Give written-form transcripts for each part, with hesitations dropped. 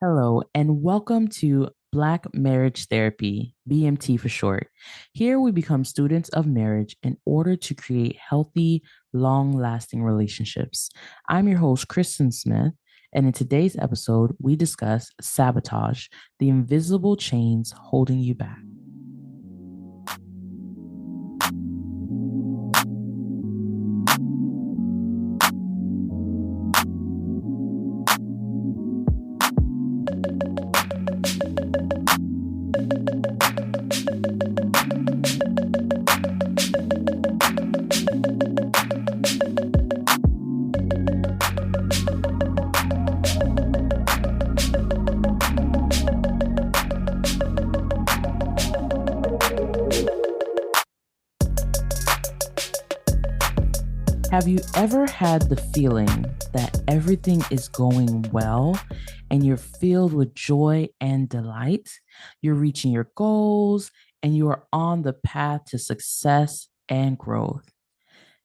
Hello, and welcome to Black Marriage Therapy, BMT for short. Here we become students of marriage in order to create healthy, long lasting relationships. I'm your host, Kristen Smith, and in today's episode, we discuss sabotage, the invisible chains holding you back. Have you ever had the feeling that everything is going well and you're filled with joy and delight? You're reaching your goals and you are on the path to success and growth.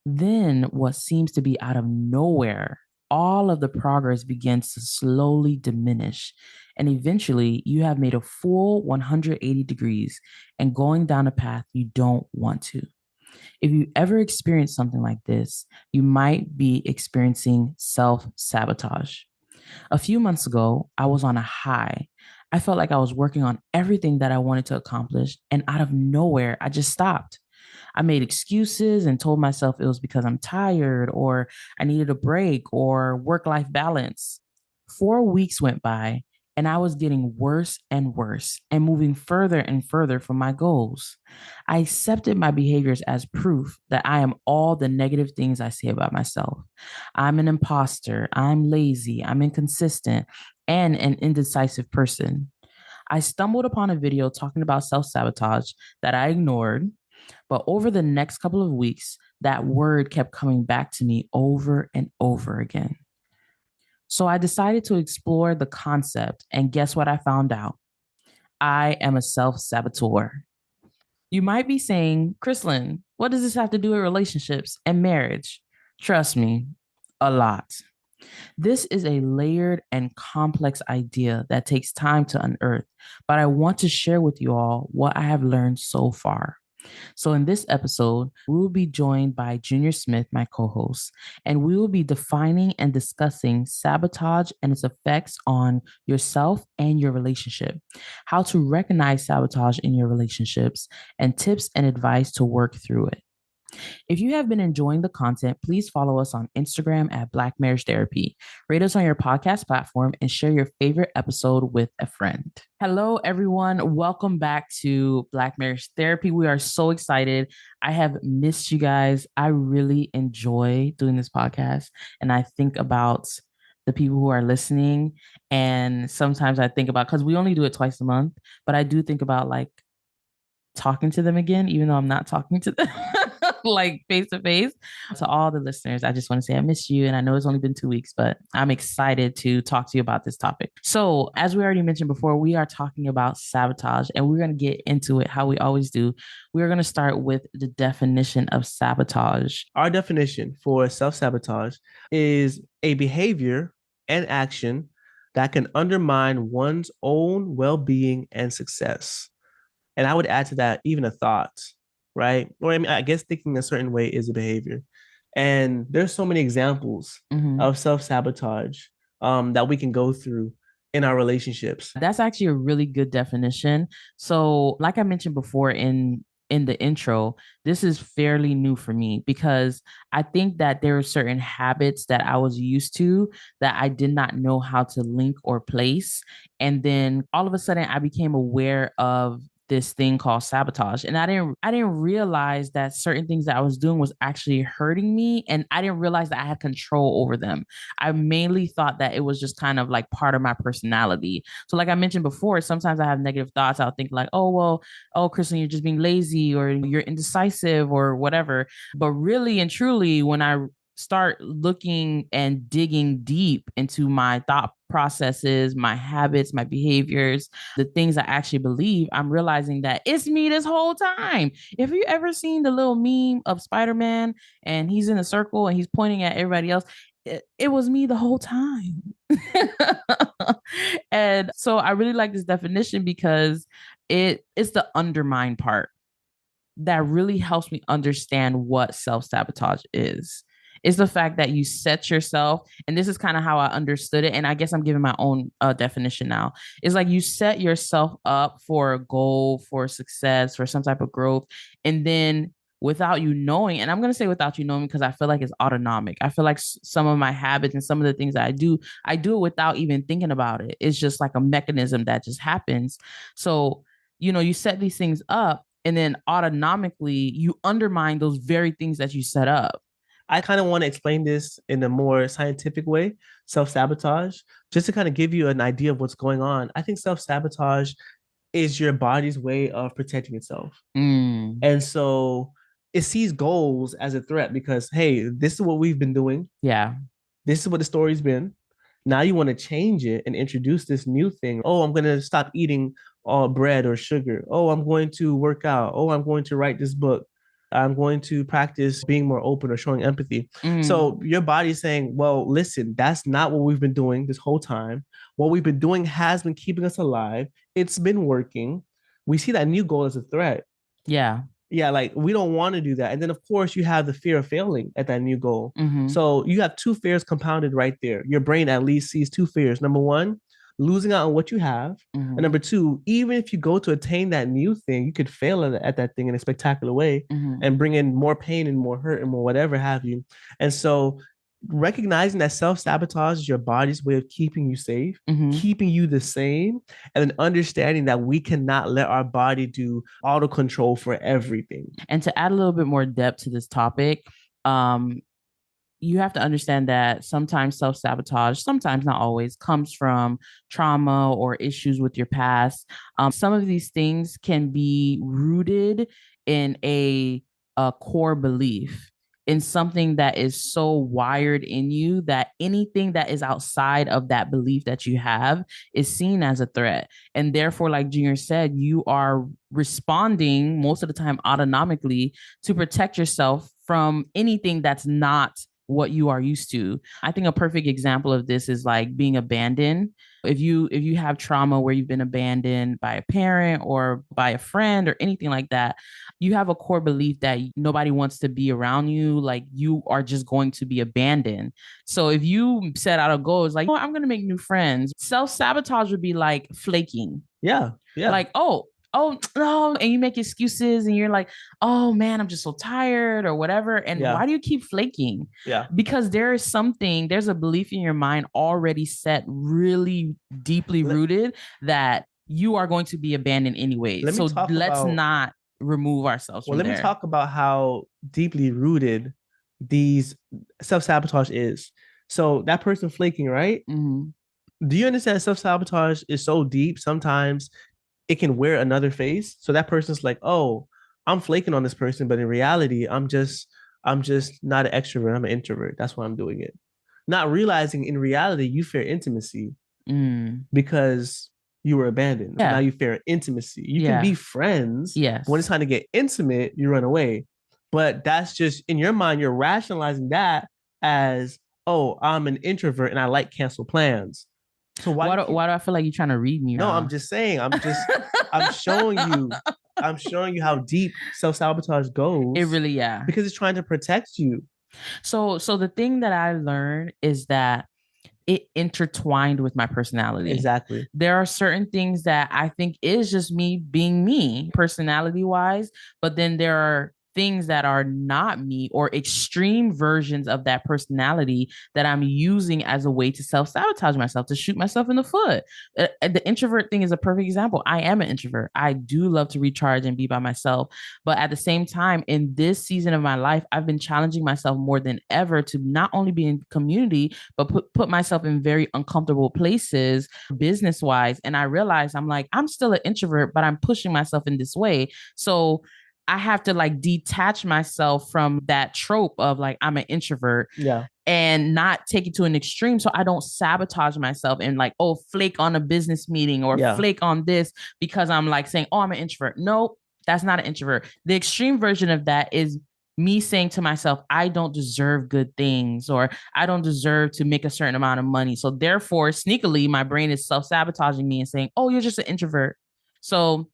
Then, what seems to be out of nowhere, all of the progress begins to slowly diminish. And eventually, you have made a full 180 degrees and going down a path you don't want to. If you ever experience something like this, you might be experiencing self-sabotage. A few months ago, I was on a high. I felt like I was working on everything that I wanted to accomplish, and out of nowhere, I just stopped. I made excuses and told myself it was because I'm tired or I needed a break or work life balance. 4 weeks went by and I was getting worse and worse and moving further and further from my goals. I accepted my behaviors as proof that I am all the negative things I say about myself. I'm an imposter, I'm lazy, I'm inconsistent, and an indecisive person. I stumbled upon a video talking about self sabotage that I ignored, but over the next couple of weeks, that word kept coming back to me over and over again. So I decided to explore the concept, and guess what I found out? I am a self saboteur. You might be saying, Chrislyn, what does this have to do with relationships and marriage? Trust me, a lot. This is a layered and complex idea that takes time to unearth, but I want to share with you all what I have learned so far. So, in this episode, we will be joined by Junior Smith, my co host, and we will be defining and discussing sabotage and its effects on yourself and your relationship, how to recognize sabotage in your relationships, and tips and advice to work through it. If you have been enjoying the content, please follow us on Instagram at Black Marriage Therapy. Rate us on your podcast platform and share your favorite episode with a friend. Hello, everyone. Welcome back to Black Marriage Therapy. We are so excited. I have missed you guys. I really enjoy doing this podcast, and I think about the people who are listening. And sometimes I think about, because we only do it twice a month, but I do think about like talking to them again, even though I'm not talking to them like face to face. To all the listeners, I just want to say I miss you. And I know it's only been 2 weeks, but I'm excited to talk to you about this topic. So, as we already mentioned before, we are talking about sabotage and we're going to get into it how we always do. We're going to start with the definition of sabotage. Our definition for self-sabotage is a behavior and action that can undermine one's own well-being and success. And I would add to that even a thought, right? Or I guess thinking a certain way is a behavior. And there's so many examples of self-sabotage that we can go through in our relationships. That's actually a really good definition. So, like I mentioned before in the intro, this is fairly new for me because I think that there are certain habits that I was used to that I did not know how to link or place. And then all of a sudden I became aware of this thing called sabotage. And I didn't realize that certain things that I was doing was actually hurting me. And I didn't realize that I had control over them. I mainly thought that it was just kind of like part of my personality. So like I mentioned before, sometimes I have negative thoughts. I'll think like, oh, well, oh, Kristen, you're just being lazy or you're indecisive or whatever. But really and truly, when I start looking and digging deep into my thought processes, my habits, my behaviors, the things I actually believe, I'm realizing that it's me this whole time. If you ever seen the little meme of Spider-Man and he's in a circle and he's pointing at everybody else, it was me the whole time. And so I really like this definition because it's the undermine part that really helps me understand what self-sabotage is. It's the fact that you set yourself, and this is kind of how I understood it. And I guess I'm giving my own definition now. It's like you set yourself up for a goal, for success, for some type of growth. And then without you knowing, and I'm going to say without you knowing because I feel like it's autonomic. I feel like some of my habits and some of the things that I do it without even thinking about it. It's just like a mechanism that just happens. So, you set these things up and then autonomically you undermine those very things that you set up. I kind of want to explain this in a more scientific way, self-sabotage, just to kind of give you an idea of what's going on. I think self-sabotage is your body's way of protecting itself. Mm. And so it sees goals as a threat because, hey, this is what we've been doing. Yeah. This is what the story's been. Now you want to change it and introduce this new thing. Oh, I'm going to stop eating all bread or sugar. Oh, I'm going to work out. Oh, I'm going to write this book. I'm going to practice being more open or showing empathy. So your body's saying, well, listen, that's not what we've been doing this whole time. What we've been doing has been keeping us alive. It's been working. We see that new goal as a threat. Yeah. Yeah, like we don't want to do that. And then, of course, you have the fear of failing at that new goal. So you have two fears compounded right there. Your brain at least sees two fears. Number one, losing out on what you have. And number two, even if you go to attain that new thing, you could fail at that thing in a spectacular way and bring in more pain and more hurt and more whatever have you. And so recognizing that self-sabotage is your body's way of keeping you safe, keeping you the same, and then understanding that we cannot let our body do auto control for everything. And to add a little bit more depth to this topic, you have to understand that sometimes self-sabotage, sometimes not always, comes from trauma or issues with your past. Some of these things can be rooted in a core belief, in something that is so wired in you that anything that is outside of that belief that you have is seen as a threat. And therefore, like Junior said, you are responding most of the time autonomically to protect yourself from anything that's not what you are used to. I think a perfect example of this is like being abandoned. If you have trauma where you've been abandoned by a parent or by a friend or anything like that, you have a core belief that nobody wants to be around you, like you are just going to be abandoned. So if you set out a goal, it's like, oh, I'm going to make new friends. Self-sabotage would be like flaking. Yeah. Like, oh no, and you make excuses and you're like, oh man, I'm just so tired or whatever. And why do you keep flaking? Because there's a belief in your mind already set, really deeply rooted, that you are going to be abandoned anyway. So let's not remove ourselves from let me talk about how deeply rooted these self-sabotage is. So that person flaking, right? Do you understand self-sabotage is so deep sometimes it can wear another face. So that person's like, oh, I'm flaking on this person, but in reality, I'm just not an extrovert. I'm an introvert. That's why I'm doing it. Not realizing in reality, you fear intimacy because you were abandoned. So now you fear intimacy. You can be friends. Yes. When it's time to get intimate, you run away. But that's just in your mind, you're rationalizing that as, oh, I'm an introvert and I like cancel plans. So why do I feel like you're trying to read me? No, I'm just saying. I'm showing you. I'm showing you how deep self-sabotage goes. It really, because it's trying to protect you. So the thing that I learned is that it intertwined with my personality. Exactly. There are certain things that I think is just me being me, personality wise, but then there are things that are not me or extreme versions of that personality that I'm using as a way to self-sabotage myself, to shoot myself in the foot. The introvert thing is a perfect example. I am an introvert. I do love to recharge and be by myself. But at the same time, in this season of my life, I've been challenging myself more than ever to not only be in community, but put myself in very uncomfortable places business-wise. And I realized I'm still an introvert, but I'm pushing myself in this way. So I have to like detach myself from that trope of like, I'm an introvert and not take it to an extreme. So I don't sabotage myself and like, oh, flake on a business meeting or flake on this because I'm like saying, oh, I'm an introvert. No, that's not an introvert. The extreme version of that is me saying to myself, I don't deserve good things, or I don't deserve to make a certain amount of money. So therefore, sneakily, my brain is self-sabotaging me and saying, oh, you're just an introvert. So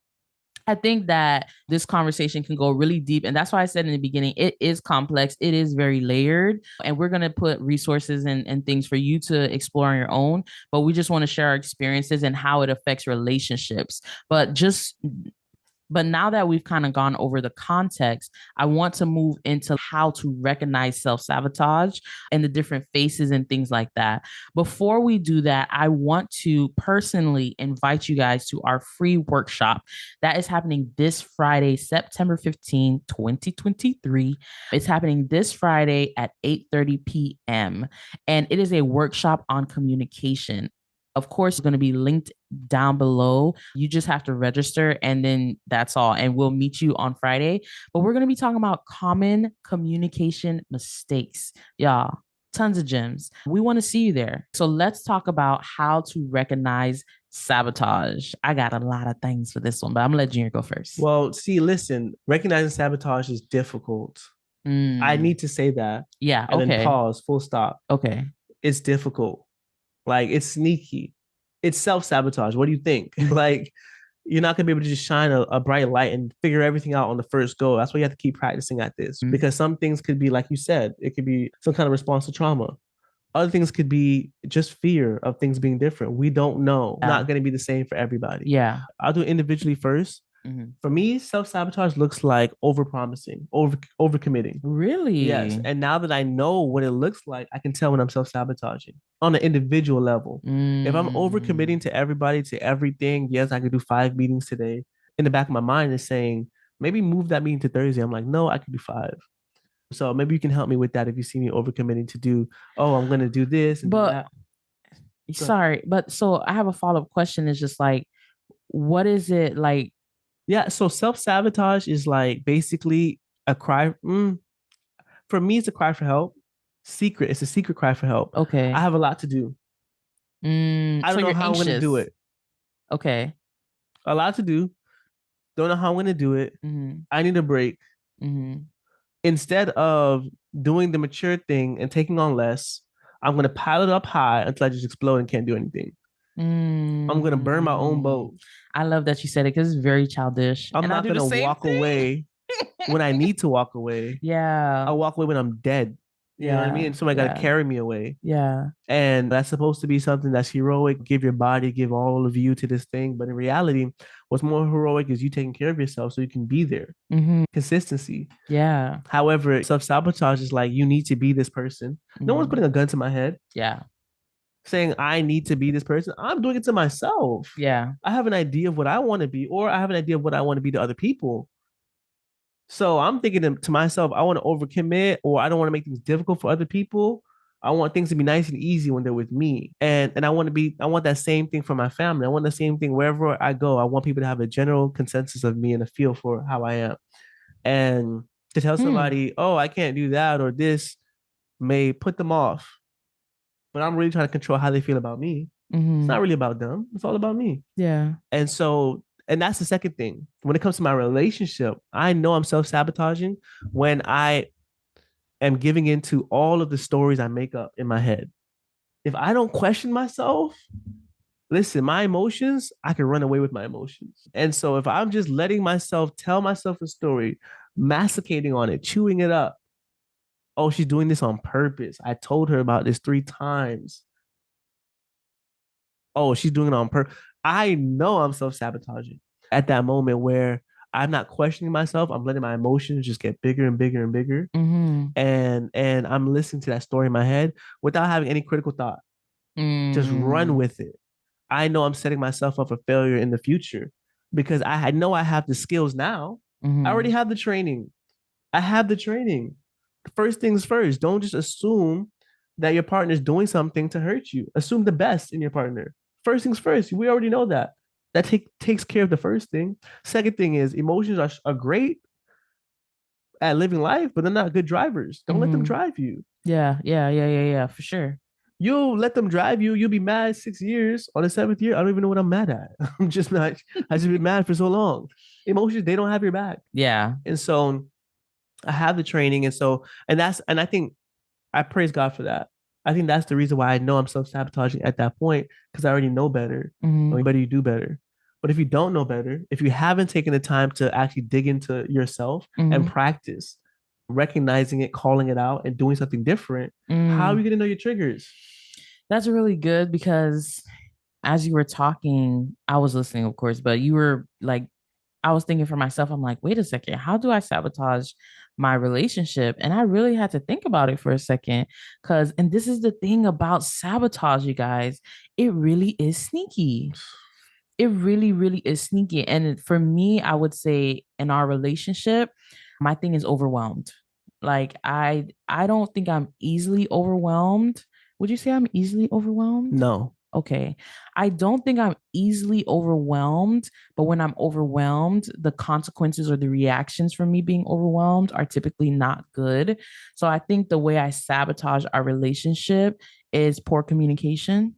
I think that this conversation can go really deep. And that's why I said in the beginning, it is complex. It is very layered. And we're going to put resources and things for you to explore on your own. But we just want to share our experiences and how it affects relationships. But now that we've kind of gone over the context, I want to move into how to recognize self sabotage and the different faces and things like that. Before we do that, I want to personally invite you guys to our free workshop that is happening this Friday, September 15, 2023. It's happening this Friday at 8:30 p.m. And it is a workshop on communication. Of course, it's going to be linked down below. You just have to register and then that's all. And we'll meet you on Friday. But we're going to be talking about common communication mistakes. Y'all, tons of gems. We want to see you there. So let's talk about how to recognize sabotage. I got a lot of things for this one, but I'm going to let Junior go first. Well, see, listen, recognizing sabotage is difficult. I need to say that. Yeah. And Okay. then pause, full stop. Okay. It's difficult. Like, it's sneaky. It's self-sabotage. What do you think? Like, you're not going to be able to just shine a bright light and figure everything out on the first go. That's why you have to keep practicing at this. Because some things could be, like you said, it could be some kind of response to trauma. Other things could be just fear of things being different. We don't know. Yeah. Not going to be the same for everybody. Yeah. I'll do it individually first. For me, self-sabotage looks like over-promising, over-committing. Really? Yes. And now that I know what it looks like, I can tell when I'm self-sabotaging on an individual level. If I'm over-committing to everybody, to everything, yes, I could do 5 meetings today. In the back of my mind is saying, maybe move that meeting to Thursday. I'm like, no, I could do 5. So maybe you can help me with that if you see me overcommitting to do, oh, I'm going to do this and do that. Sorry, but so I have a follow-up question. It's just like, what is it like? Yeah, so self-sabotage is like basically a cry. For me, it's a cry for help. It's a secret cry for help. Okay. I have a lot to do. I don't know how I'm going to do it. Okay. A lot to do. Don't know how I'm going to do it. I need a break. Instead of doing the mature thing and taking on less, I'm going to pile it up high until I just explode and can't do anything. I'm going to burn my own boat. I love that you said it because it's very childish. I'm not going to walk away when I need to walk away. Yeah. I'll walk away when I'm dead. You know what I mean? And somebody got to carry me away. Yeah. And that's supposed to be something that's heroic. Give your body, give all of you to this thing. But in reality, what's more heroic is you taking care of yourself so you can be there. Consistency. Yeah. However, self-sabotage is like, you need to be this person. No one's putting a gun to my head. Yeah. Saying I need to be this person. I'm doing it to myself. Yeah. I have an idea of what I want to be, or I have an idea of what I want to be to other people. So I'm thinking to myself, I want to overcommit, or I don't want to make things difficult for other people. I want things to be nice and easy when they're with me. And I want that same thing for my family. I want the same thing wherever I go. I want people to have a general consensus of me and a feel for how I am. And to tell somebody, oh, I can't do that, or this may put them off. But I'm really trying to control how they feel about me. It's not really about them. It's all about me. Yeah. And that's the second thing. When it comes to my relationship, I know I'm self-sabotaging when I am giving into all of the stories I make up in my head. If I don't question myself, listen, my emotions, I can run away with my emotions. And so if I'm just letting myself tell myself a story, masticating on it, chewing it up, oh, she's doing this on purpose. I told her about this 3 times. Oh, she's doing it on purpose. I know I'm self-sabotaging at that moment where I'm not questioning myself. I'm letting my emotions just get bigger and bigger and bigger. And I'm listening to that story in my head without having any critical thought. Just run with it. I know I'm setting myself up for failure in the future because I know I have the skills now. I already have the training. I have the training. First things first, don't just assume that your partner is doing something to hurt you. Assume the best in your partner. First things first, we already know that. That takes care of the first thing. Second thing is emotions are great at living life, but they're not good drivers. Don't let them drive you. Yeah, for sure. You'll let them drive you. You'll be mad 6 years. On the 7th year, I don't even know what I'm mad at. I'm just not, I just been mad for so long. Emotions, they don't have your back. Yeah. And so I have the training, and I think I praise God for that. I think that's the reason why I know I'm self-sabotaging at that point, because I already know better. Mm-hmm. Anybody you do better. But if you don't know better, if you haven't taken the time to actually dig into yourself and Mm-hmm. practice recognizing it, calling it out, and doing something different, how are Mm. you going to know your triggers? That's really good because as you were talking, I was listening, of course, but you were like, I was thinking for myself, I'm like, wait a second, how do I sabotage my relationship? And I really had to think about it for a second. And this is the thing about sabotage, you guys, it really is sneaky. It really, really is sneaky. And for me, I would say in our relationship, my thing is overwhelmed. Like I don't think I'm easily overwhelmed. Would you say I'm easily overwhelmed? No. Okay. I don't think I'm easily overwhelmed, but when I'm overwhelmed, the consequences or the reactions from me being overwhelmed are typically not good. So I think the way I sabotage our relationship is poor communication.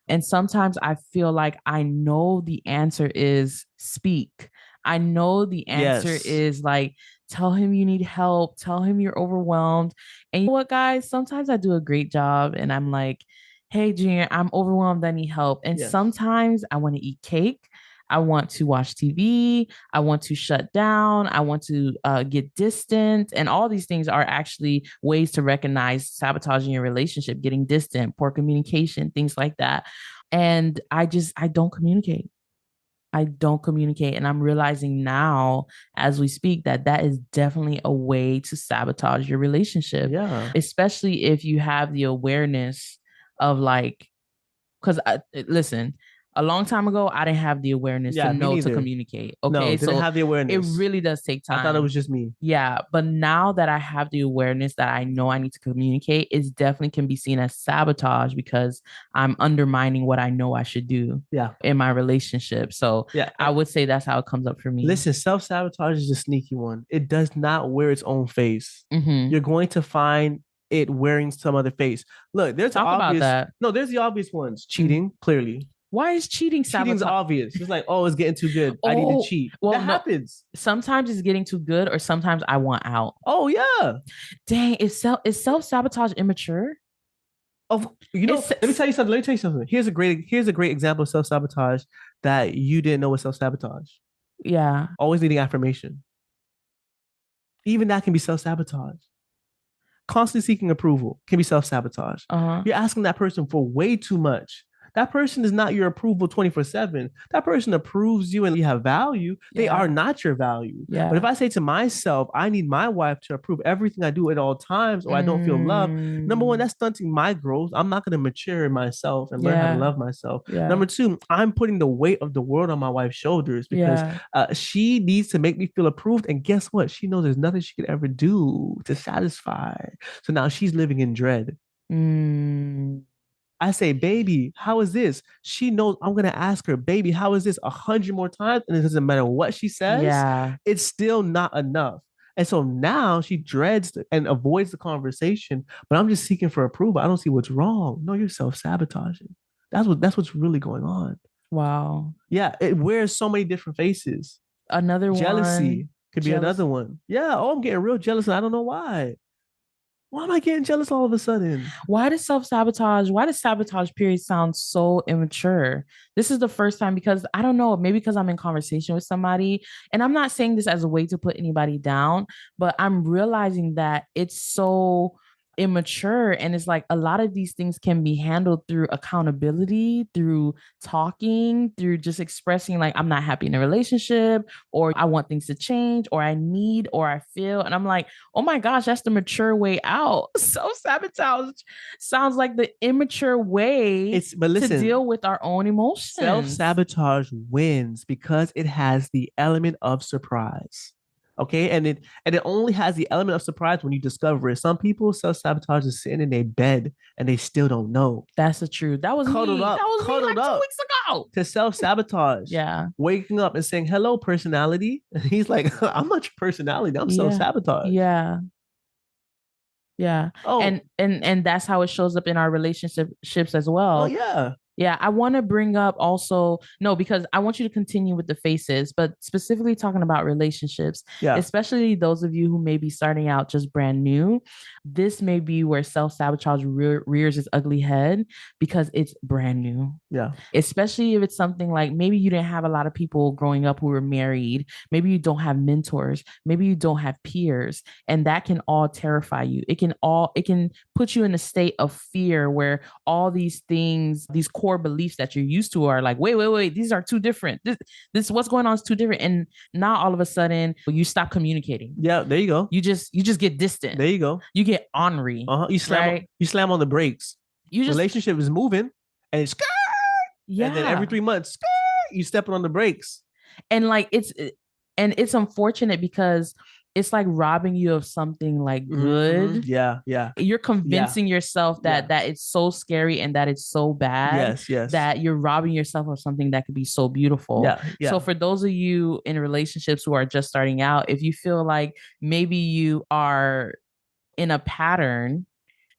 And sometimes I feel like I know the answer is speak. I know the answer Yes. is like, tell him you need help, tell him you're overwhelmed. And you know what, guys? Sometimes I do a great job and I'm like, hey, Junior, I'm overwhelmed. I need help. And Yes. sometimes I want to eat cake. I want to watch TV. I want to shut down. I want to get distant. And all these things are actually ways to recognize sabotaging your relationship, getting distant, poor communication, things like that. And I don't communicate. I don't communicate. And I'm realizing now as we speak that that is definitely a way to sabotage your relationship, Yeah. especially if you have the awareness of like, because listen, a long time ago, I didn't have the awareness to Yeah, me know to neither. communicate. No, Okay. didn't So have the it awareness. really does take I thought it time. was just me. Yeah. But now that I have the awareness that I know I need to communicate, it definitely can be seen as sabotage because I'm undermining what I know I should do Yeah. in my relationship. So Yeah. I would say that's how it comes up for me. Listen, self-sabotage is a sneaky one. It does not wear its own face. Mm-hmm. You're going to find it wearing some other face. Look, Talk about that. there's the obvious ones. Mm. Cheating, clearly. Why is cheating Cheating's sabotage? obvious. It's like, oh, it's getting too good. I need to Oh, cheat. well, That no. happens. Sometimes it's getting too good, or sometimes I want out. Oh, yeah. Dang, is self sabotage immature? Let me tell you something. Let me tell you something. Here's a great example of self-sabotage that you didn't know was self-sabotage. Yeah. Always needing affirmation. Even that can be self-sabotage. Constantly seeking approval can be self-sabotage. Uh-huh. You're asking that person for way too much. That person is not your approval 24/7. That person approves you and you have value. They Yeah. are not your value. But if Yeah. I say to myself, I need my wife to approve everything I do at all times, or I don't feel love, number one, Mm, that's stunting my growth. I'm not going to mature in myself and learn how to yeah. love myself. Yeah. Number two, I'm putting the weight of the world on my wife's shoulders because Yeah. she needs to make me feel approved. And guess what? She knows there's nothing she could ever do to satisfy. So now she's living in dread. Mm, I say, baby, how is this? She knows I'm gonna ask her, baby, how is this 100 more times? And it doesn't matter what she says, yeah. it's still not enough. And so now she dreads and avoids the conversation, but I'm just seeking for approval. I don't see what's wrong. No, you're self-sabotaging. That's what's really going on. Wow. Yeah, it wears so many different faces. Another one. Jealousy could be another Jealousy. one. Yeah, oh, I'm getting real jealous and I don't know why. Why am I getting jealous all of a sudden? Why does sabotage period sound so immature? This is the first time because I don't know, maybe because I'm in conversation with somebody. And I'm not saying this as a way to put anybody down, but I'm realizing that it's so immature. And it's like a lot of these things can be handled through accountability, through talking, through just expressing, like, I'm not happy in a relationship, or I want things to change, or I need, or I feel. And I'm like, oh my gosh, that's the mature way out. Self sabotage sounds like the immature way But to listen, deal with our own emotions. self-sabotage wins because it has the element of surprise. Okay, and it only has the element of surprise when you discover it. Some people self-sabotage is sitting in their bed and they still don't know. That's the truth. That was Cuddled me. That up, was me cuddled like two up weeks ago. to self-sabotage. Yeah. Waking up and saying, hello, personality. And he's like, I'm not your personality, I'm Yeah. self-sabotage. Yeah. Yeah. Oh, And that's how it shows up in our relationships as oh well. yeah. Yeah, I want to bring up also, no, because I want you to continue with the faces, but specifically talking about relationships, Yeah. especially those of you who may be starting out just brand new. This may be where self sabotage rears its ugly head because it's brand new. Yeah. Especially if it's something like maybe you didn't have a lot of people growing up who were married, maybe you don't have mentors, maybe you don't have peers, and that can all terrify you. It can put you in a state of fear where all these things, these core beliefs that you're used to are like, wait, these are too different. This what's going on is too different. And now all of a sudden you stop communicating. Yeah, there you go. You just get distant. There you go. You get ornery. Uh-huh. Right? You slam on the brakes. You just Relationship is moving and it's and then every yeah. 3 months, you stepping on the brakes. And like it's unfortunate because it's like robbing you of something like good. Yeah, yeah. You're Yeah. convincing yourself that Yeah. that it's so scary and that it's so bad Yes, yes. that you're robbing yourself of something that could be so beautiful. Yeah, yeah. So for those of you in relationships who are just starting out, if you feel like maybe you are in a pattern,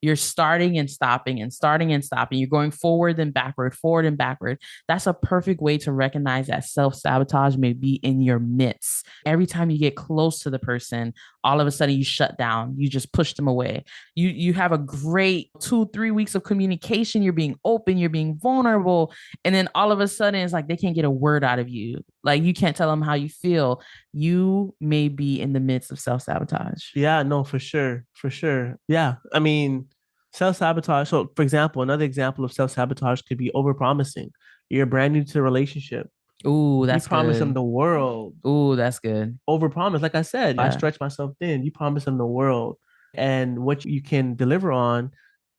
you're starting and stopping and starting and stopping. You're going forward and backward, forward and backward. That's a perfect way to recognize that self sabotage may be in your midst. Every time you get close to the person, all of a sudden you shut down. You just push them away. You have a great 2-3 weeks of communication. You're being open. You're being vulnerable, and then all of a sudden it's like they can't get a word out of you. Like you can't tell them how you feel. You may be in the midst of self sabotage. Yeah, no, for sure. For sure. Yeah. I mean, self-sabotage. So, for example, another example of self-sabotage could be over-promising. You're brand new to a relationship. Ooh, You that's promise them good. the world. Ooh, that's good. Overpromise. Like I said, I Yeah. stretch myself thin. You promise them the world. And what you can deliver on,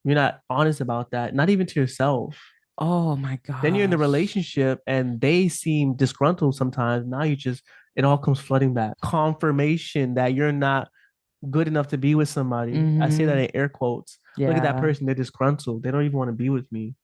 you're not honest about that, not even to yourself. Oh my Then you're in the gosh. relationship and they seem disgruntled sometimes. Now you just, it all comes flooding back. Confirmation that you're not good enough to be with somebody. I say that Mm-hmm. in air quotes. Look at that Yeah. person, they're disgruntled. They don't even want to be with me.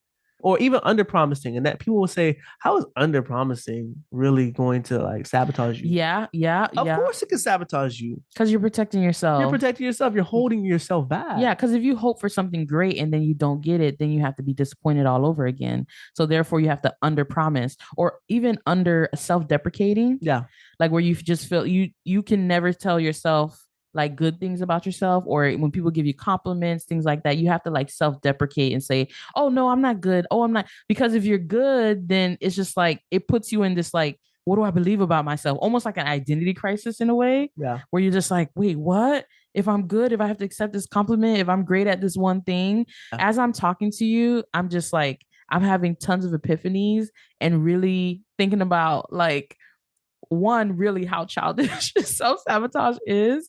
Or even under promising. And that people will say, how is under promising really going to like sabotage you? Yeah. Yeah. Of Yeah. course it can sabotage you. Because you're protecting You're yourself. protecting yourself. You're holding yourself back. Yeah. Because if you hope for something great and then you don't get it, then you have to be disappointed all over again. So therefore, you have to under promise or even under self deprecating, Yeah. like where you just feel you can never tell yourself like good things about yourself, or when people give you compliments, things like that, you have to like self-deprecate and say, oh no, I'm not good, oh I'm not, because if you're good, then it's just like it puts you in this like, what do I believe about myself, almost like an identity crisis in a way, Yeah. where you're just like, wait, what, if I'm good, if I have to accept this compliment, if I'm great at this one thing. Yeah. As I'm talking to you, I'm just like, I'm having tons of epiphanies and really thinking about like, one, really how childish self sabotage is,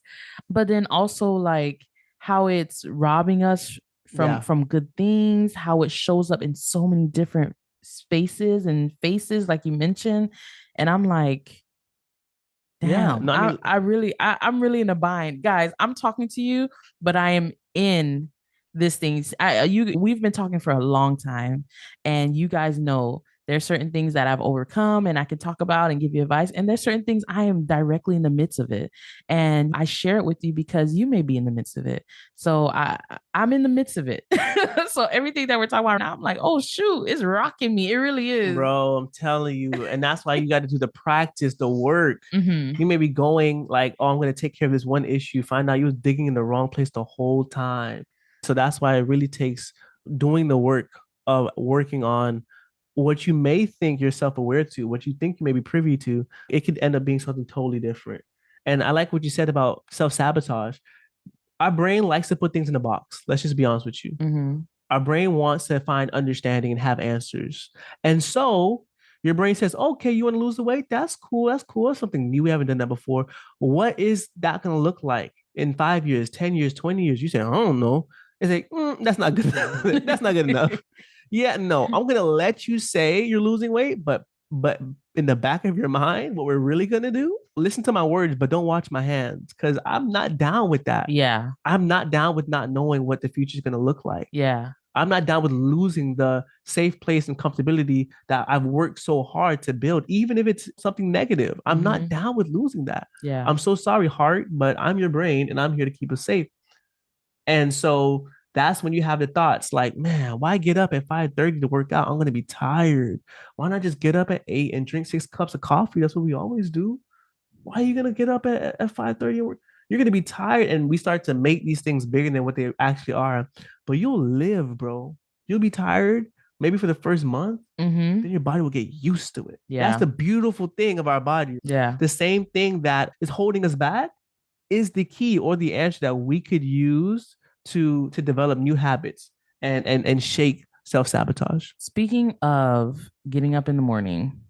but then also like how it's robbing us Yeah. from good things, how it shows up in so many different spaces and faces, like you mentioned. And I'm like, Yeah. damn, No, I mean, I'm really in a bind, guys. I'm talking to you, but I am in this thing. We've been talking for a long time, and you guys know there's certain things that I've overcome and I can talk about and give you advice. And there's certain things I am directly in the midst of it. And I share it with you because you may be in the midst of it. So I'm in the midst of it. So everything that we're talking about now, I'm like, oh shoot, it's rocking me. It really is. bro, I'm telling you. And that's why you got to do the practice, the work. Mm-hmm. You may be going like, oh, I'm going to take care of this one issue. Find out you was digging in the wrong place the whole time. So that's why it really takes doing the work of working on what you may think you're self-aware to, what you think you may be privy to. It could end up being something totally different. And I like what you said about self-sabotage. Our brain likes to put things in a box. Let's just be honest with you. Mm-hmm. Our brain wants to find understanding and have answers. And so your brain says, okay, you want to lose the weight? That's cool. That's cool. That's something new. We haven't done that before. What is that going to look like in 5 years, 10 years, 20 years? You say, I don't know. It's like, that's not good enough. That's not good enough. Yeah, no, I'm going to let you say you're losing weight, but in the back of your mind, what we're really going to do, listen to my words, but don't watch my hands because I'm not down with that. Yeah. I'm not down with not knowing what the future is going to look like. Yeah. I'm not down with losing the safe place and comfortability that I've worked so hard to build, even if it's something negative. I'm not down with losing that. Yeah. I'm so sorry, heart, but I'm your brain and I'm here to keep us safe. And so That's when you have the thoughts like, man, why get up at 5:30 to work out? I'm gonna be tired. Why not just get up at 8 and drink 6 cups of coffee? That's what we always do. Why are you gonna get up at 5:30 and work? You're gonna be tired, and we start to make these things bigger than what they actually are. But you'll live, bro. You'll be tired maybe for the first month, Mm-hmm. then your body will get used to it. That's Yeah. the beautiful thing of our body. Yeah. The same thing that is holding us back is the key or the answer that we could use to develop new habits and shake self-sabotage. Speaking of getting up in the morning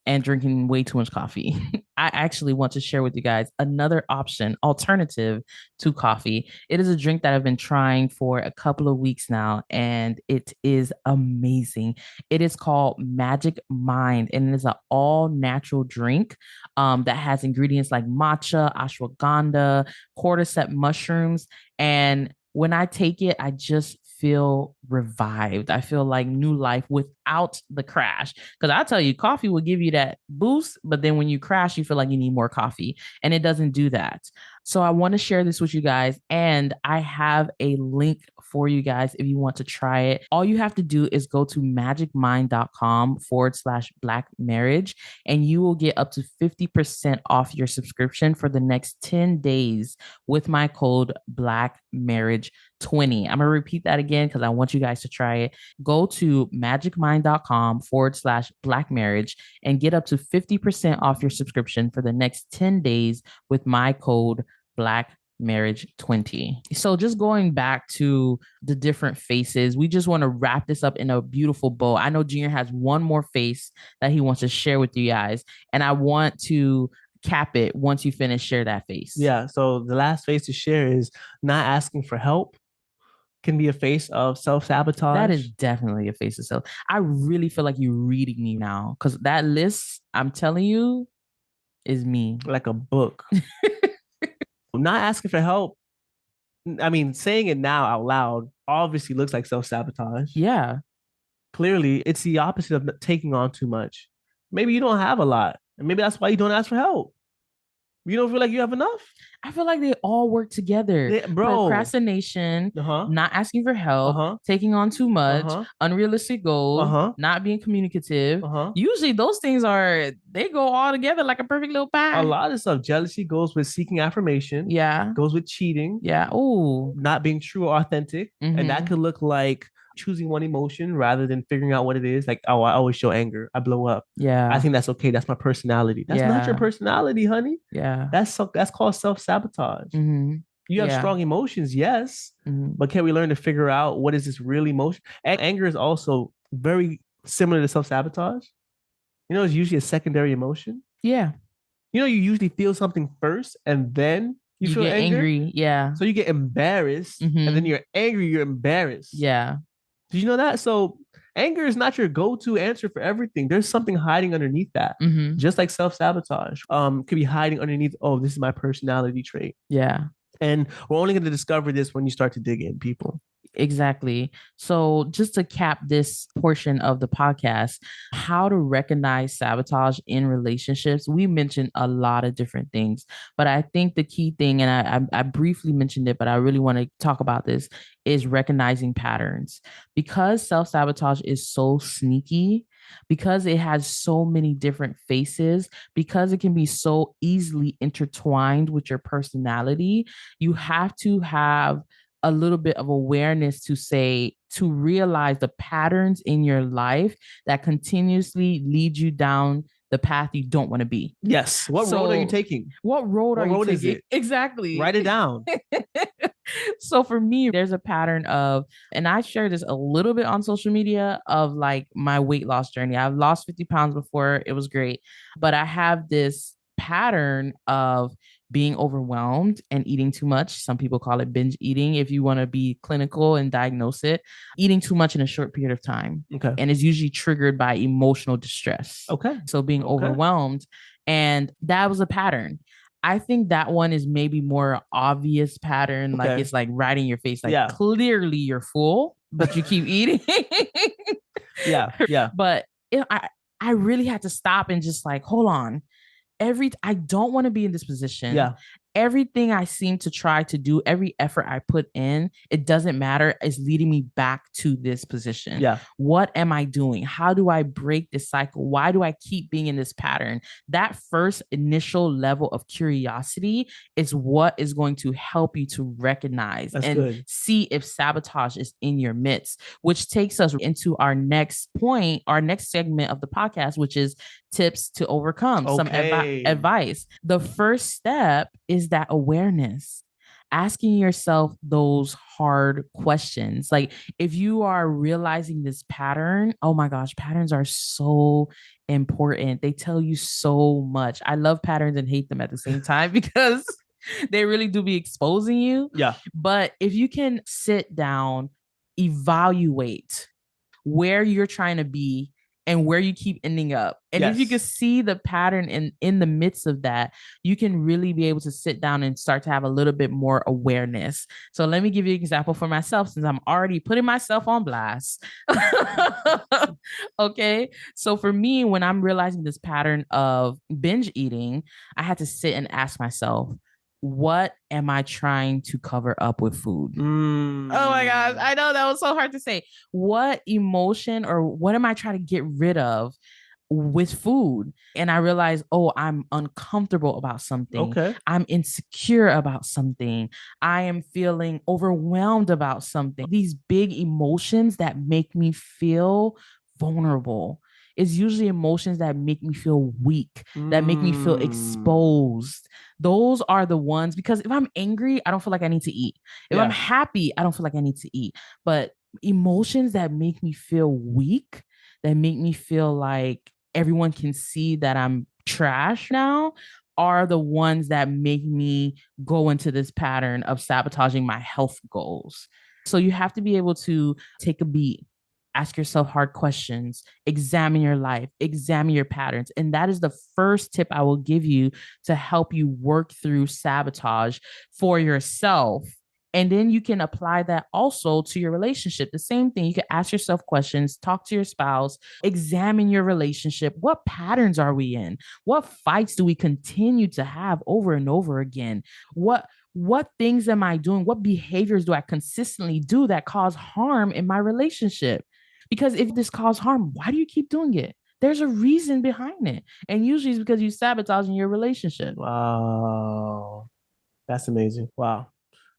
and drinking way too much coffee, I actually want to share with you guys another option, alternative to coffee. It is a drink that I've been trying for a couple of weeks now, and it is amazing. It is called Magic Mind, and it is an all natural drink that has ingredients like matcha, ashwagandha, cordyceps mushrooms. And when I take it, I just feel revived. I feel like new life without the crash. Because I tell you, coffee will give you that boost, but then when you crash, you feel like you need more coffee, and it doesn't do that. So I want to share this with you guys, and I have a link for you guys if you want to try it. All you have to do is go to magicmind.com/black marriage, and you will get up to 50% off your subscription for the next 10 days with my code Black Marriage 20. I'm going to repeat that again because I want you guys to try it. Go to magicmind.com/black marriage and get up to 50% off your subscription for the next 10 days with my code Black Marriage 20. So just going back to the different faces, we just want to wrap this up in a beautiful bow. I know Junior has one more face that he wants to share with you guys, and I want to cap it once you finish share that face. Yeah. So the last face to share is not asking for help. Can be a face of self-sabotage. That is definitely a face of self. I really feel like you're reading me now because that list, I'm telling you, is me. Like a book. Not asking for help. I mean, saying it now out loud obviously looks like self-sabotage. Yeah. Clearly, it's the opposite of taking on too much. Maybe you don't have a lot, and maybe that's why you don't ask for help. You don't feel like you have enough? I feel like they all work together. Bro. Procrastination, not asking for help, taking on too much, unrealistic goals, not being communicative. Usually those things they go all together like a perfect little pie. A lot of stuff. Jealousy goes with seeking affirmation. Yeah. Goes with cheating. Yeah. Oh. Not being true or authentic. And that could look like choosing one emotion rather than figuring out what it is. Like, oh, I always show anger. I blow up. Yeah. I think that's okay. That's my personality. That's not your personality, honey. Yeah. That's called self-sabotage. You have strong emotions, yes. But can we learn to figure out what is this real emotion? Anger is also very similar to self-sabotage. You know, it's usually a secondary emotion. Yeah. You know, you usually feel something first and then you feel get angry. Yeah. So you get embarrassed and then you're angry, you're embarrassed. Yeah. Did you know that? So anger is not your go-to answer for everything. There's something hiding underneath that. Just like self-sabotage could be hiding underneath, oh, this is my personality trait. Yeah. And we're only going to discover this when you start to dig in, people. Exactly. So just to cap this portion of the podcast, how to recognize sabotage in relationships. We mentioned a lot of different things, but I think the key thing, and I briefly mentioned it, but I really want to talk about this, is recognizing patterns. Because self-sabotage is so sneaky, because it has so many different faces, because it can be so easily intertwined with your personality, you have to have a little bit of awareness to realize the patterns in your life that continuously lead you down the path you don't want to be. Yes. What road are you taking? What road are you taking? Is it? Exactly. Write it down. So for me, there's a pattern of, and I share this a little bit on social media, of like my weight loss journey. I've lost 50 pounds before. It was great. But I have this pattern of being overwhelmed and eating too much. Some people call it binge eating if you want to be clinical and diagnose it. Eating too much in a short period of time. Okay. And is usually triggered by emotional distress. Okay. So being overwhelmed. And that was a pattern. I think that one is maybe more obvious pattern. Okay. Like it's like right in your face. Like clearly you're full, but you keep eating. Yeah. But I really had to stop and just like, hold on. I don't want to be in this position. Yeah. everything I seem to try to do, every effort I put in, it doesn't matter, is leading me back to this position. Yeah. What am I doing? How do I break this cycle? Why do I keep being in this pattern? That first initial level of curiosity is what is going to help you to recognize That's and good. see if sabotage is in your midst, which takes us into our next point, our next segment of the podcast, which is tips to overcome, some Okay. advice. The first step is that awareness, asking yourself those hard questions. Like if you are realizing this pattern, oh my gosh, patterns are so important. They tell you so much. I love patterns and hate them at the same time because they really do be exposing you. Yeah. But if you can sit down, evaluate where you're trying to be and where you keep ending up. And if you can Yes. see the pattern in the midst of that, you can really be able to sit down and start to have a little bit more awareness. So let me give you an example for myself since I'm already putting myself on blast. Okay. So for me, when I'm realizing this pattern of binge eating, I had to sit and ask myself, what am I trying to cover up with food? Oh my gosh, I know that was so hard to say. What emotion or what am I trying to get rid of with food? And I realized, oh, I'm uncomfortable about something. Okay. I'm insecure about something. I am feeling overwhelmed about something. These big emotions that make me feel vulnerable. It's usually emotions that make me feel weak, that make me feel exposed. Those are the ones, because if I'm angry, I don't feel like I need to eat. If I'm Yeah. happy, I don't feel like I need to eat. But emotions that make me feel weak, that make me feel like everyone can see that I'm trash now, are the ones that make me go into this pattern of sabotaging my health goals. So you have to be able to take a beat, ask yourself hard questions, examine your life, examine your patterns. And that is the first tip I will give you to help you work through sabotage for yourself. And then you can apply that also to your relationship. The same thing. You can ask yourself questions, talk to your spouse, examine your relationship. What patterns are we in? What fights do we continue to have over and over again? What things am I doing? What behaviors do I consistently do that cause harm in my relationship? Because if this causes harm, why do you keep doing it? There's a reason behind it. And usually it's because you sabotage in your relationship. Wow. That's amazing. Wow.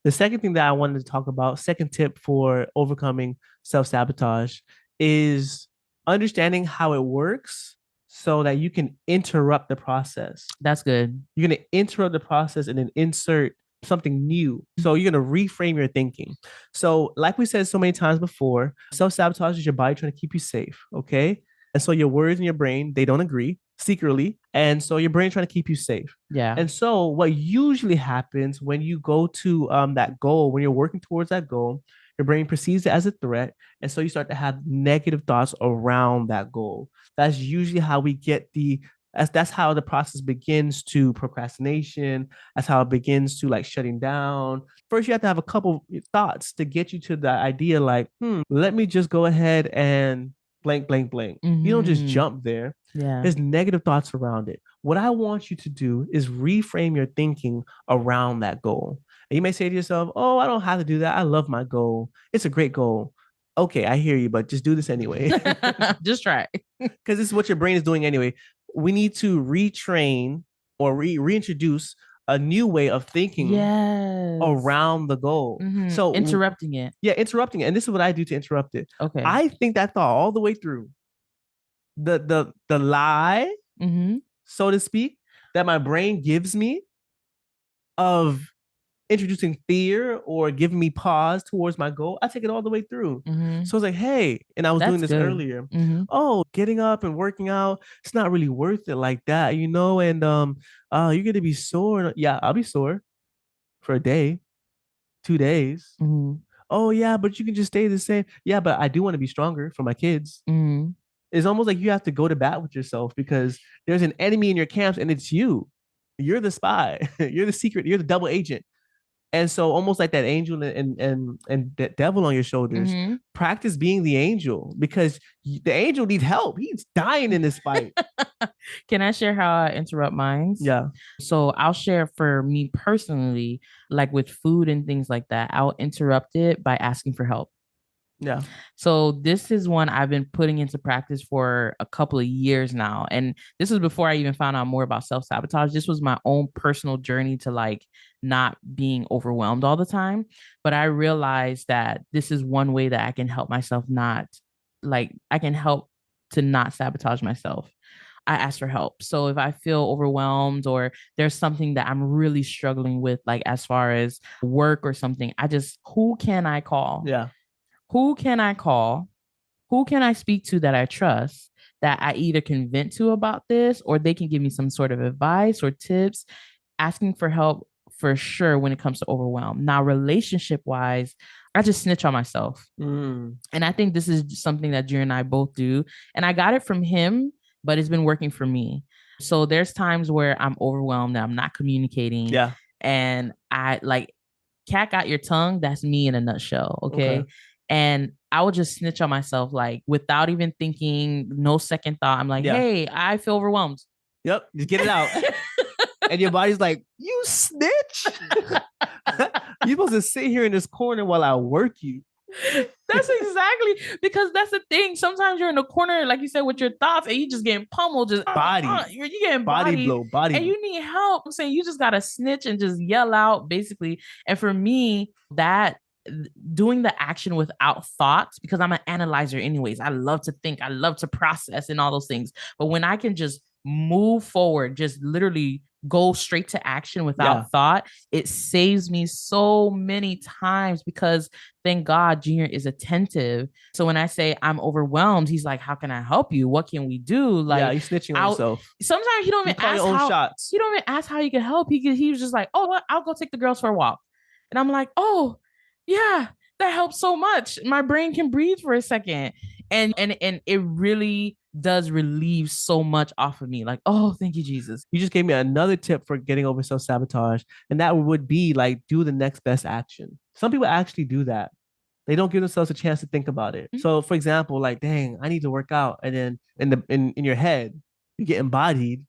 The second thing that I wanted to talk about, second tip for overcoming self-sabotage, is understanding how it works so that you can interrupt the process. That's good. You're going to interrupt the process and then insert something new. So you're going to reframe your thinking. So, like we said so many times before, self sabotage is your body trying to keep you safe. Okay. And so your words and your brain, they don't agree secretly. And so your brain trying to keep you safe. Yeah. And so what usually happens when you go to that goal, when you're working towards that goal, your brain perceives it as a threat. And so you start to have negative thoughts around that goal. That's usually how we get that's how the process begins to procrastination. That's how it begins to like shutting down. First, you have to have a couple thoughts to get you to the idea like, let me just go ahead and blank, blank, blank. You don't just jump there. Yeah. There's negative thoughts around it. What I want you to do is reframe your thinking around that goal. And you may say to yourself, oh, I don't have to do that. I love my goal. It's a great goal. Okay, I hear you, but just do this anyway. Just try. Because this is what your brain is doing anyway. We need to retrain or reintroduce a new way of thinking around the goal. Mm-hmm. So interrupting it. Yeah, interrupting it. And this is what I do to interrupt it. Okay. I think that thought all the way through. The lie, so to speak, that my brain gives me of introducing fear or giving me pause towards my goal, I take it all the way through. So it's like, hey, and I was doing this earlier. Oh, getting up and working out, it's not really worth it like that, and you're gonna be sore. Yeah, I'll be sore for a day, 2 days. Oh yeah, but you can just stay the same. Yeah, but I do want to be stronger for my kids. It's almost like you have to go to bat with yourself because there's an enemy in your camps and it's you. You're the spy. You're the secret. You're the double agent. And so almost like that angel and that devil on your shoulders, Mm-hmm. practice being the angel because the angel needs help. He's dying in this fight. Can I share how I interrupt minds? Yeah. So I'll share for me personally, like with food and things like that, I'll interrupt it by asking for help. Yeah. So this is one I've been putting into practice for a couple of years now. And this is before I even found out more about self-sabotage. This was my own personal journey to like not being overwhelmed all the time. But I realized that this is one way that I can help myself not like I can help to not sabotage myself. I ask for help. So if I feel overwhelmed or there's something that I'm really struggling with, like as far as work or something, I just, who can I call? Yeah. Who can I call? Who can I speak to that I trust that I either can vent to about this or they can give me some sort of advice or tips? Asking for help for sure when it comes to overwhelm. Now, relationship wise, I just snitch on myself. And I think this is something that Drew and I both do. And I got it from him, but it's been working for me. So there's times where I'm overwhelmed and I'm not communicating. Yeah. And I like, cat got your tongue. That's me in a nutshell. Okay. Okay. And I would just snitch on myself, like without even thinking, no second thought. I'm like, Yeah. hey, I feel overwhelmed. Yep. Just get it out. And your body's like, you snitch. You're supposed to sit here in this corner while I work you. That's exactly because that's the thing. Sometimes you're in the corner, like you said, with your thoughts, and you just getting pummeled, just Body. You're getting Body blow, body. and you need help. I'm saying you just gotta snitch and just yell out, basically. And for me, that doing the action without thoughts, because I'm an analyzer, anyways. I love to think, I love to process, and all those things. But when I can just move forward, just literally go straight to action without thought, it saves me so many times because thank God Junior is attentive. So when I say I'm overwhelmed, he's like, how can I help you? What can we do? Like, yeah, he's snitching on himself. Sometimes he don't even ask how shots. He don't even ask how you can help. He was just like, oh, well, I'll go take the girls for a walk. And I'm like, oh, yeah, that helps so much. My brain can breathe for a second. And it really does relieve so much off of me. Like, oh, thank you, Jesus. You just gave me another tip for getting over self-sabotage. And that would be like, do the next best action. Some people actually do that. They don't give themselves a chance to think about it. Mm-hmm. So for example, like, dang, I need to work out. And then in your head, you get embodied.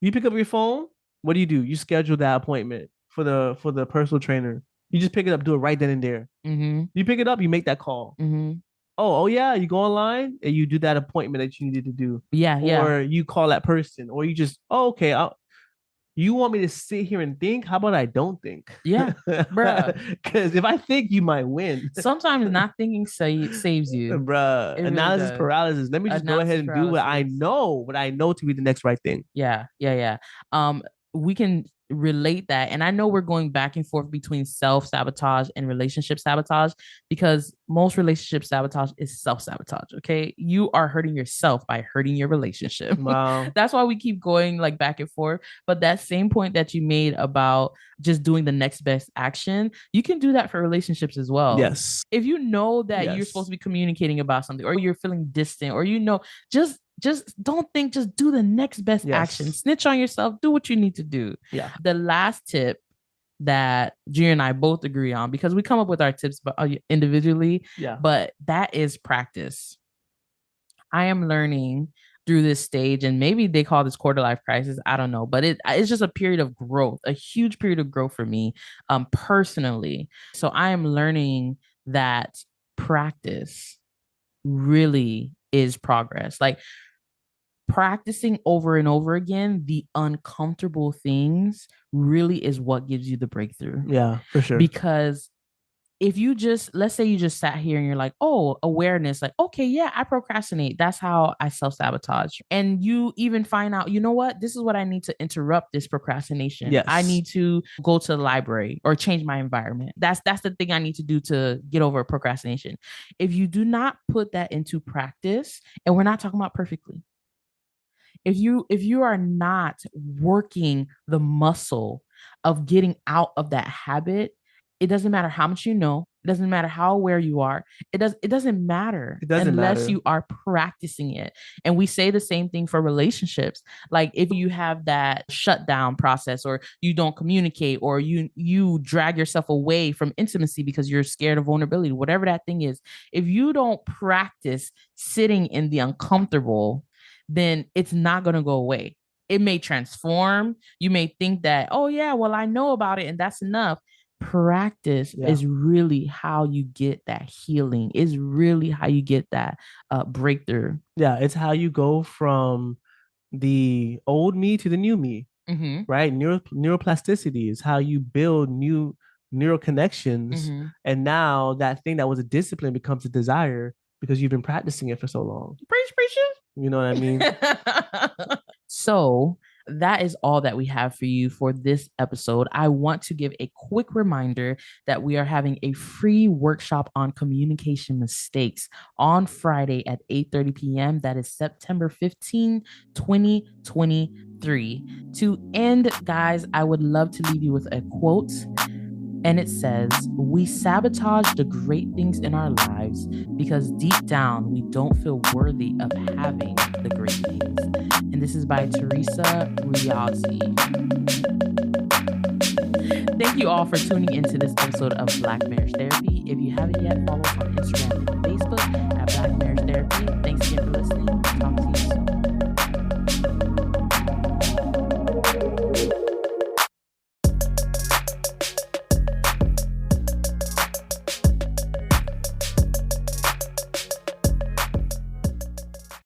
You pick up your phone. What do? You schedule that appointment for the personal trainer. You just pick it up, do it right then and there. Mm-hmm. You pick it up, you make that call. Mm-hmm. Oh yeah, you go online and you do that appointment that you needed to do. Yeah. Or you call that person, or you just, okay, you want me to sit here and think? How about I don't think? Yeah, bruh. Because if I think, you might win. Sometimes not thinking saves you, bruh. It analysis really paralysis. Let me just go ahead and do what I know to be the next right thing. Yeah. We can relate that. And I know we're going back and forth between self-sabotage and relationship sabotage because most relationship sabotage is self-sabotage. Okay. You are hurting yourself by hurting your relationship. Wow. That's why we keep going like back and forth. But that same point that you made about just doing the next best action, you can do that for relationships as well. Yes. If you know that you're supposed to be communicating about something or you're feeling distant or, just don't think, just do the next best action. Snitch on yourself, do what you need to do. Yeah. The last tip that Junior and I both agree on, because we come up with our tips individually, but that is practice. I am learning through this stage, and maybe they call this quarter life crisis, I don't know, but it's just a period of growth, a huge period of growth for me personally. So I am learning that practice really is progress. Like, practicing over and over again the uncomfortable things really is what gives you the breakthrough. Yeah, for sure. Because if you just, let's say you just sat here and you're like, oh, awareness, like, okay, yeah, I procrastinate. That's how I self-sabotage. And you even find out, you know what? This is what I need to interrupt this procrastination. Yes. I need to go to the library or change my environment. That's the thing I need to do to get over procrastination. If you do not put that into practice, and we're not talking about perfectly, if you are not working the muscle of getting out of that habit, it doesn't matter how much you know, It doesn't matter how aware you are. It doesn't matter It doesn't unless matter. you are practicing it. And we say the same thing for relationships. Like if you have that shutdown process, or you don't communicate, or you drag yourself away from intimacy because you're scared of vulnerability, whatever that thing is, if you don't practice sitting in the uncomfortable, then it's not going to go away. It may transform. You may think that, oh yeah, well, I know about it and that's enough. Practice Yeah. is really how you get that healing, is really how you get that breakthrough. Yeah. It's how you go from the old me to the new me, Mm-hmm. right? Neuroplasticity is how you build new neural connections. Mm-hmm. And now that thing that was a discipline becomes a desire because you've been practicing it for so long. Preach, You know what I mean? preacher. So that is all that we have for you for this episode. I want to give a quick reminder that we are having a free workshop on communication mistakes on Friday at 8:30 p.m. That is September 15, 2023. To end, guys, I would love to leave you with a quote. And it says, we sabotage the great things in our lives because deep down we don't feel worthy of having the great things. And this is by Teresa Riazzi. Thank you all for tuning into this episode of Black Marriage Therapy. If you haven't yet, follow us on Instagram